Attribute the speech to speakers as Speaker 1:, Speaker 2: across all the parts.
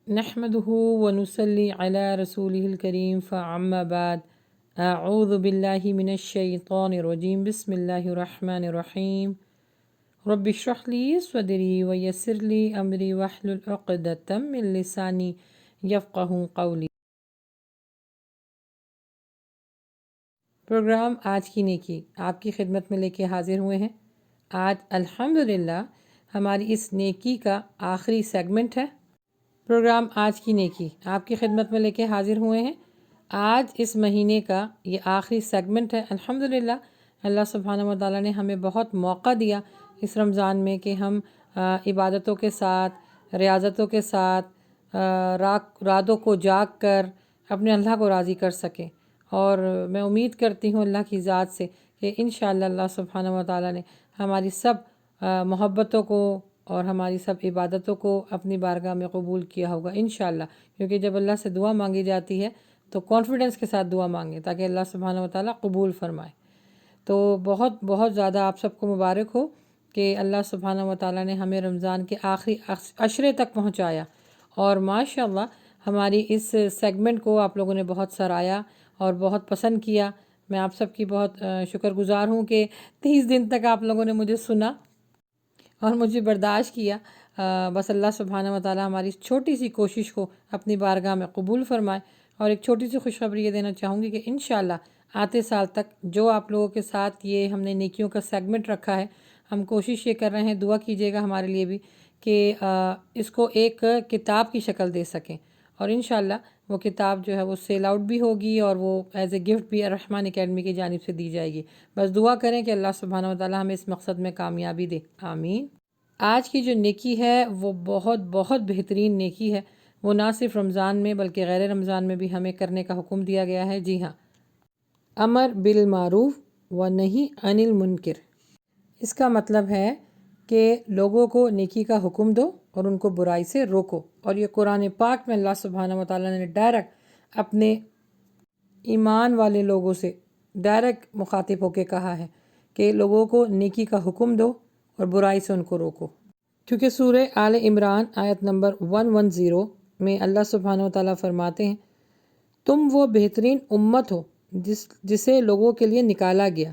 Speaker 1: نحمده ونصلي على رسوله الكريم فأما بعد أعوذ بالله من الشيطان الرجيم بسم الله الرحمن الرحيم رب اشرح لي صدري ويسر لي أمري واحلل عقدة من لساني يفقهوا قولي۔ پروگرام آج کی نیکی آپ کی خدمت میں لے کے حاضر ہوئے ہیں۔ آج الحمدللہ ہماری اس نیکی کا آخری سیگمنٹ ہے۔ پروگرام آج کی نیکی آپ کی خدمت میں لے کے حاضر ہوئے ہیں۔ آج اس مہینے کا یہ آخری سیگمنٹ ہے۔ الحمدللہ اللہ سبحانہ و تعالیٰ نے ہمیں بہت موقع دیا اس رمضان میں کہ ہم عبادتوں کے ساتھ، ریاضتوں کے ساتھ، راتوں کو جاگ کر اپنے اللہ کو راضی کر سکیں، اور میں امید کرتی ہوں اللہ کی ذات سے کہ انشاءاللہ اللہ سبحانہ و تعالیٰ نے ہماری سب محبتوں کو اور ہماری سب عبادتوں کو اپنی بارگاہ میں قبول کیا ہوگا انشاءاللہ، کیونکہ جب اللہ سے دعا مانگی جاتی ہے تو کانفیڈنس کے ساتھ دعا مانگیں تاکہ اللہ سبحانہ و تعالیٰ قبول فرمائے۔ تو بہت بہت زیادہ آپ سب کو مبارک ہو کہ اللہ سبحانہ و تعالیٰ نے ہمیں رمضان کے آخری عشرے تک پہنچایا، اور ماشاءاللہ ہماری اس سیگمنٹ کو آپ لوگوں نے بہت سراہا اور بہت پسند کیا۔ میں آپ سب کی بہت شکر گزار ہوں کہ 30 دن تک آپ لوگوں نے مجھے سنا اور مجھے برداشت کیا۔ بس اللہ سبحانہ و تعالیٰ ہماری اس چھوٹی سی کوشش کو اپنی بارگاہ میں قبول فرمائے۔ اور ایک چھوٹی سی خوشخبری یہ دینا چاہوں گی کہ انشاءاللہ آتے سال تک جو آپ لوگوں کے ساتھ یہ ہم نے نیکیوں کا سیگمنٹ رکھا ہے، ہم کوشش یہ کر رہے ہیں، دعا کیجیے گا ہمارے لیے بھی کہ اس کو ایک کتاب کی شکل دے سکیں، اور انشاءاللہ وہ کتاب جو ہے وہ سیل آؤٹ بھی ہوگی اور وہ ایز اے گفٹ بھی الرحمن اکیڈمی کی جانب سے دی جائے گی۔ بس دعا کریں کہ اللہ سبحانہ و تعالیٰ ہمیں اس مقصد میں کامیابی دے، آمین۔ آج کی جو نیکی ہے وہ بہت بہت بہترین نیکی ہے۔ وہ نہ صرف رمضان میں بلکہ غیر رمضان میں بھی ہمیں کرنے کا حکم دیا گیا ہے۔ جی ہاں، امر بالمعروف و نہی عن المنکر۔ اس کا مطلب ہے کہ لوگوں کو نیکی کا حکم دو اور ان کو برائی سے روکو، اور یہ قرآن پاک میں اللہ سبحانہ و تعالیٰ نے ڈائریکٹ اپنے ایمان والے لوگوں سے ڈائریکٹ مخاطب ہو کے کہا ہے کہ لوگوں کو نیکی کا حکم دو اور برائی سے ان کو روکو، کیونکہ سورہ آل عمران آیت نمبر 110 میں اللہ سبحانہ و تعالیٰ فرماتے ہیں، تم وہ بہترین امت ہو جسے لوگوں کے لیے نکالا گیا،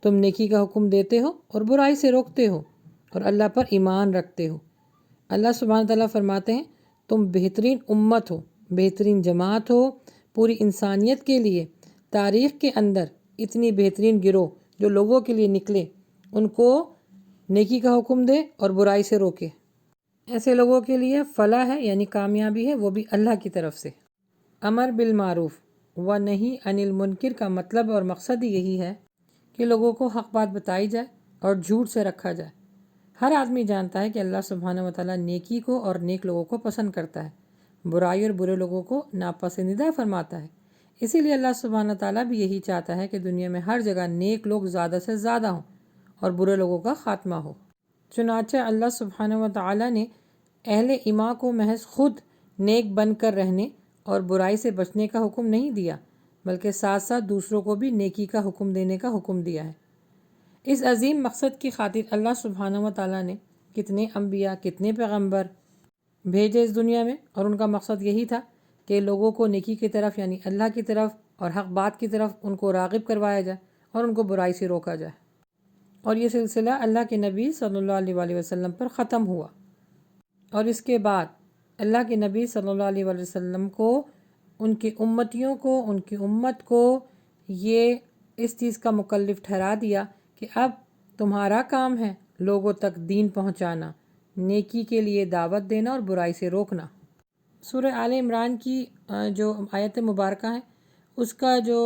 Speaker 1: تم نیکی کا حکم دیتے ہو اور برائی سے روکتے ہو اور اللہ پر ایمان رکھتے ہو۔ اللہ سبحانہ و تعالیٰ فرماتے ہیں تم بہترین امت ہو، بہترین جماعت ہو پوری انسانیت کے لیے۔ تاریخ کے اندر اتنی بہترین گروہ جو لوگوں کے لیے نکلے، ان کو نیکی کا حکم دے اور برائی سے روکے، ایسے لوگوں کے لیے فلاح ہے، یعنی کامیابی ہے، وہ بھی اللہ کی طرف سے۔ امر بالمعروف و نہی عن المنکر کا مطلب اور مقصد ہی یہی ہے کہ لوگوں کو حق بات بتائی جائے اور جھوٹ سے رکھا جائے۔ ہر آدمی جانتا ہے کہ اللہ سبحانہ و تعالیٰ نیکی کو اور نیک لوگوں کو پسند کرتا ہے، برائی اور برے لوگوں کو ناپسندیدہ فرماتا ہے۔ اسی لیے اللہ سبحانہ و تعالیٰ بھی یہی چاہتا ہے کہ دنیا میں ہر جگہ نیک لوگ زیادہ سے زیادہ ہوں اور برے لوگوں کا خاتمہ ہو۔ چنانچہ اللہ سبحانہ و تعالیٰ نے اہل ایمان کو محض خود نیک بن کر رہنے اور برائی سے بچنے کا حکم نہیں دیا، بلکہ ساتھ ساتھ دوسروں کو بھی نیکی کا حکم دینے کا حکم دیا ہے۔ اس عظیم مقصد کی خاطر اللہ سبحانہ و تعالیٰ نے کتنے انبیاء، کتنے پیغمبر بھیجے اس دنیا میں، اور ان کا مقصد یہی تھا کہ لوگوں کو نیکی کی طرف یعنی اللہ کی طرف اور حق بات کی طرف ان کو راغب کروایا جائے اور ان کو برائی سے روکا جائے۔ اور یہ سلسلہ اللہ کے نبی صلی اللہ علیہ وآلہ وسلم پر ختم ہوا، اور اس کے بعد اللہ کے نبی صلی اللہ علیہ وآلہ وسلم کو، ان کی امتیوں کو، ان کی امت کو یہ اس چیز کا مکلف ٹھہرا دیا کہ اب تمہارا کام ہے لوگوں تک دین پہنچانا، نیکی کے لیے دعوت دینا اور برائی سے روکنا۔ سورہ آل عمران کی جو آیت مبارکہ ہیں، اس کا جو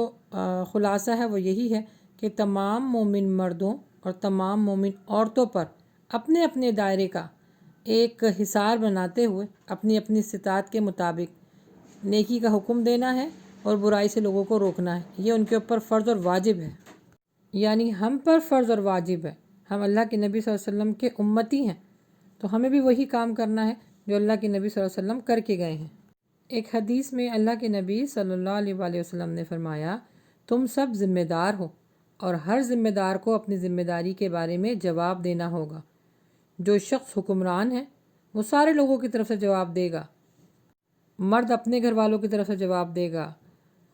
Speaker 1: خلاصہ ہے وہ یہی ہے کہ تمام مومن مردوں اور تمام مومن عورتوں پر اپنے اپنے دائرے کا ایک حصار بناتے ہوئے اپنی اپنی استطاعت کے مطابق نیکی کا حکم دینا ہے اور برائی سے لوگوں کو روکنا ہے۔ یہ ان کے اوپر فرض اور واجب ہے، یعنی ہم پر فرض اور واجب ہے۔ ہم اللہ کے نبی صلی اللہ علیہ وسلم کے امتی ہیں، تو ہمیں بھی وہی کام کرنا ہے جو اللہ کے نبی صلی اللہ علیہ وسلم کر کے گئے ہیں۔ ایک حدیث میں اللہ کے نبی صلی اللہ علیہ وآلہ وسلم نے فرمایا، تم سب ذمہ دار ہو اور ہر ذمہ دار کو اپنی ذمہ داری کے بارے میں جواب دینا ہوگا۔ جو شخص حکمران ہے وہ سارے لوگوں کی طرف سے جواب دے گا، مرد اپنے گھر والوں کی طرف سے جواب دے گا،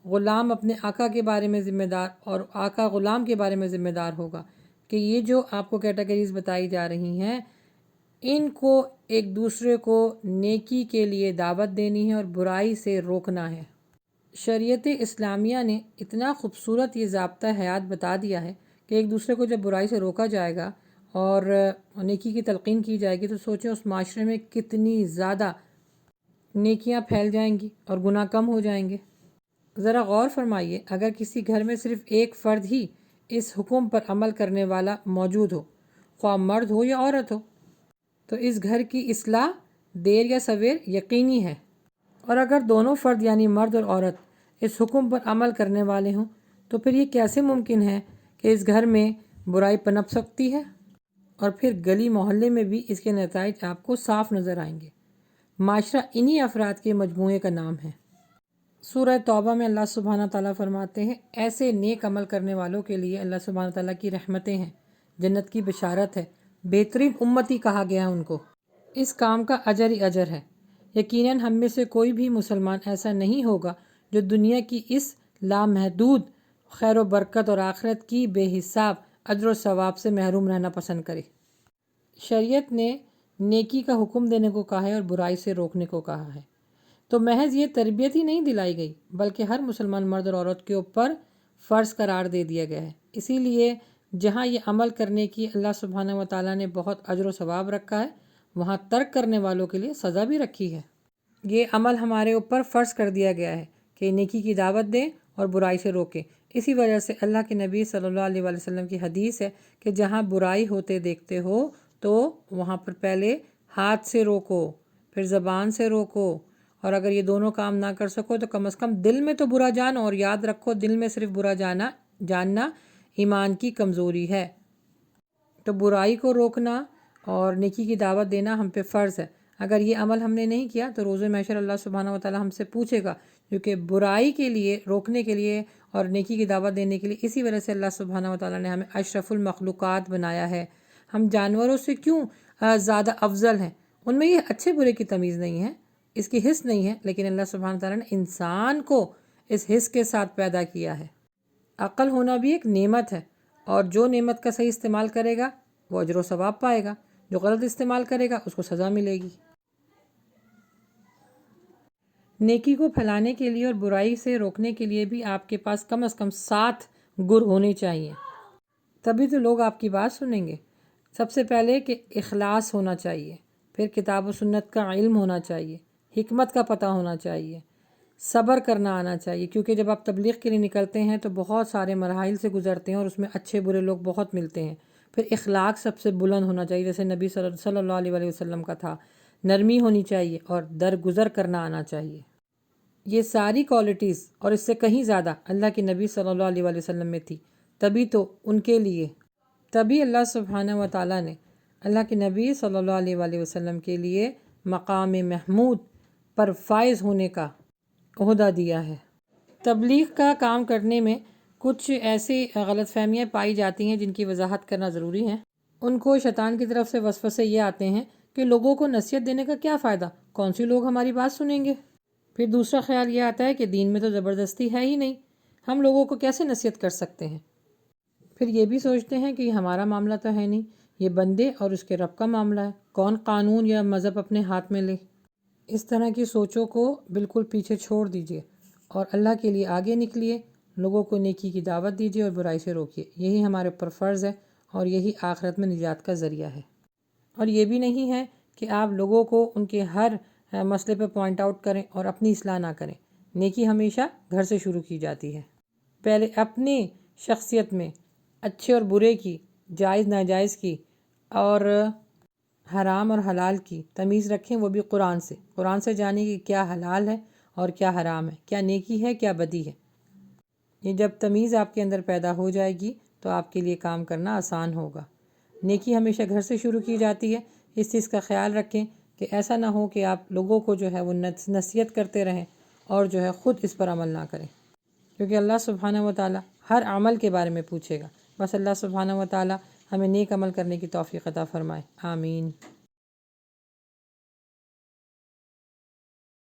Speaker 1: غلام اپنے آقا کے بارے میں ذمہ دار اور آقا غلام کے بارے میں ذمہ دار ہوگا کہ یہ جو آپ کو کیٹیگریز بتائی جا رہی ہیں ان کو ایک دوسرے کو نیکی کے لیے دعوت دینی ہے اور برائی سے روکنا ہے۔ شریعت اسلامیہ نے اتنا خوبصورت یہ ضابطہ حیات بتا دیا ہے کہ ایک دوسرے کو جب برائی سے روکا جائے گا اور نیکی کی تلقین کی جائے گی تو سوچیں اس معاشرے میں کتنی زیادہ نیکیاں پھیل جائیں گی اور گناہ کم ہو جائیں گے۔ ذرا غور فرمائیے، اگر کسی گھر میں صرف ایک فرد ہی اس حکم پر عمل کرنے والا موجود ہو، خواہ مرد ہو یا عورت ہو، تو اس گھر کی اصلاح دیر یا سویر یقینی ہے۔ اور اگر دونوں فرد یعنی مرد اور عورت اس حکم پر عمل کرنے والے ہوں تو پھر یہ کیسے ممکن ہے کہ اس گھر میں برائی پنپ سکتی ہے؟ اور پھر گلی محلے میں بھی اس کے نتائج آپ کو صاف نظر آئیں گے۔ معاشرہ انہی افراد کے مجموعے کا نام ہے۔ سورہ توبہ میں اللہ سبحانہ تعالیٰ فرماتے ہیں، ایسے نیک عمل کرنے والوں کے لیے اللہ سبحانہ تعالیٰ کی رحمتیں ہیں، جنت کی بشارت ہے، بہترین امتی کہا گیا ان کو، اس کام کا اجر ہی اجر ہے۔ یقیناً ہم میں سے کوئی بھی مسلمان ایسا نہیں ہوگا جو دنیا کی اس لامحدود خیر و برکت اور آخرت کی بے حساب اجر و ثواب سے محروم رہنا پسند کرے۔ شریعت نے نیکی کا حکم دینے کو کہا ہے اور برائی سے روکنے کو کہا ہے، تو محض یہ تربیت ہی نہیں دلائی گئی بلکہ ہر مسلمان مرد اور عورت کے اوپر فرض قرار دے دیا گیا ہے۔ اسی لیے جہاں یہ عمل کرنے کی اللہ سبحانہ و تعالیٰ نے بہت اجر و ثواب رکھا ہے، وہاں ترک کرنے والوں کے لیے سزا بھی رکھی ہے۔ یہ عمل ہمارے اوپر فرض کر دیا گیا ہے کہ نیکی کی دعوت دیں اور برائی سے روکیں۔ اسی وجہ سے اللہ کے نبی صلی اللہ علیہ وآلہ وسلم کی حدیث ہے کہ جہاں برائی ہوتے دیکھتے ہو تو وہاں پر پہلے ہاتھ سے روکو، پھر زبان سے روکو، اور اگر یہ دونوں کام نہ کر سکو تو کم از کم دل میں تو برا جانو، اور یاد رکھو دل میں صرف برا جاننا ایمان کی کمزوری ہے۔ تو برائی کو روکنا اور نیکی کی دعوت دینا ہم پہ فرض ہے۔ اگر یہ عمل ہم نے نہیں کیا تو روز محشر اللہ سبحانہ و تعالیٰ ہم سے پوچھے گا، کیونکہ برائی کے لیے روکنے کے لیے اور نیکی کی دعوت دینے کے لیے اسی وجہ سے اللہ سبحانہ و تعالیٰ نے ہمیں اشرف المخلوقات بنایا ہے۔ ہم جانوروں سے کیوں زیادہ افضل ہیں؟ ان میں یہ اچھے برے کی تمیز نہیں ہے، اس کی حس نہیں ہے، لیکن اللہ سبحانہ تعالیٰ نے انسان کو اس حس کے ساتھ پیدا کیا ہے۔ عقل ہونا بھی ایک نعمت ہے، اور جو نعمت کا صحیح استعمال کرے گا وہ اجر و ثواب پائے گا، جو غلط استعمال کرے گا اس کو سزا ملے گی۔ نیکی کو پھیلانے کے لیے اور برائی سے روکنے کے لیے بھی آپ کے پاس کم از کم 7 گر ہونے چاہیے، تبھی تو لوگ آپ کی بات سنیں گے۔ سب سے پہلے کہ اخلاص ہونا چاہیے، پھر کتاب و سنت کا علم ہونا چاہیے، حکمت کا پتہ ہونا چاہیے، صبر کرنا آنا چاہیے، کیونکہ جب آپ تبلیغ کے لیے نکلتے ہیں تو بہت سارے مراحل سے گزرتے ہیں اور اس میں اچھے برے لوگ بہت ملتے ہیں۔ پھر اخلاق سب سے بلند ہونا چاہیے، جیسے نبی صلی اللہ علیہ وآلہ وسلم کا تھا، نرمی ہونی چاہیے اور درگزر کرنا آنا چاہیے۔ یہ ساری کوالٹیز اور اس سے کہیں زیادہ اللہ کے نبی صلی اللہ علیہ وآلہ وسلم میں تھی، تبھی اللہ سبحانہ و تعالیٰ نے اللہ کے نبی صلی اللہ علیہ وآلہ وسلم کے لیے مقام محمود پر فائز ہونے کا عہدہ دیا ہے۔ تبلیغ کا کام کرنے میں کچھ ایسی غلط فہمیاں پائی جاتی ہیں جن کی وضاحت کرنا ضروری ہے۔ ان کو شیطان کی طرف سے وسوسے یہ آتے ہیں کہ لوگوں کو نصیحت دینے کا کیا فائدہ، کون سی لوگ ہماری بات سنیں گے۔ پھر دوسرا خیال یہ آتا ہے کہ دین میں تو زبردستی ہے ہی نہیں، ہم لوگوں کو کیسے نصیحت کر سکتے ہیں۔ پھر یہ بھی سوچتے ہیں کہ یہ ہمارا معاملہ تو ہے نہیں، یہ بندے اور اس کے رب کا معاملہ ہے، کون قانون یا مذہب اپنے ہاتھ میں لے۔ اس طرح کی سوچوں کو بالکل پیچھے چھوڑ دیجئے اور اللہ کے لیے آگے نکلیے، لوگوں کو نیکی کی دعوت دیجئے اور برائی سے روکیے۔ یہی ہمارے اوپر فرض ہے اور یہی آخرت میں نجات کا ذریعہ ہے۔ اور یہ بھی نہیں ہے کہ آپ لوگوں کو ان کے ہر مسئلے پہ پوائنٹ آؤٹ کریں اور اپنی اصلاح نہ کریں۔ نیکی ہمیشہ گھر سے شروع کی جاتی ہے۔ پہلے اپنی شخصیت میں اچھے اور برے کی، جائز ناجائز کی اور حرام اور حلال کی تمیز رکھیں، وہ بھی قرآن سے جانیں کہ کیا حلال ہے اور کیا حرام ہے، کیا نیکی ہے کیا بدی ہے۔ یہ جب تمیز آپ کے اندر پیدا ہو جائے گی تو آپ کے لیے کام کرنا آسان ہوگا۔ نیکی ہمیشہ گھر سے شروع کی جاتی ہے، اس چیز کا خیال رکھیں کہ ایسا نہ ہو کہ آپ لوگوں کو جو ہے وہ نصیحت کرتے رہیں اور جو ہے خود اس پر عمل نہ کریں، کیونکہ اللہ سبحانہ و تعالیٰ ہر عمل کے بارے میں پوچھے گا۔ بس اللہ سبحانہ و تعالیٰ ہمیں نیک عمل کرنے کی توفیق عطا فرمائے، آمین۔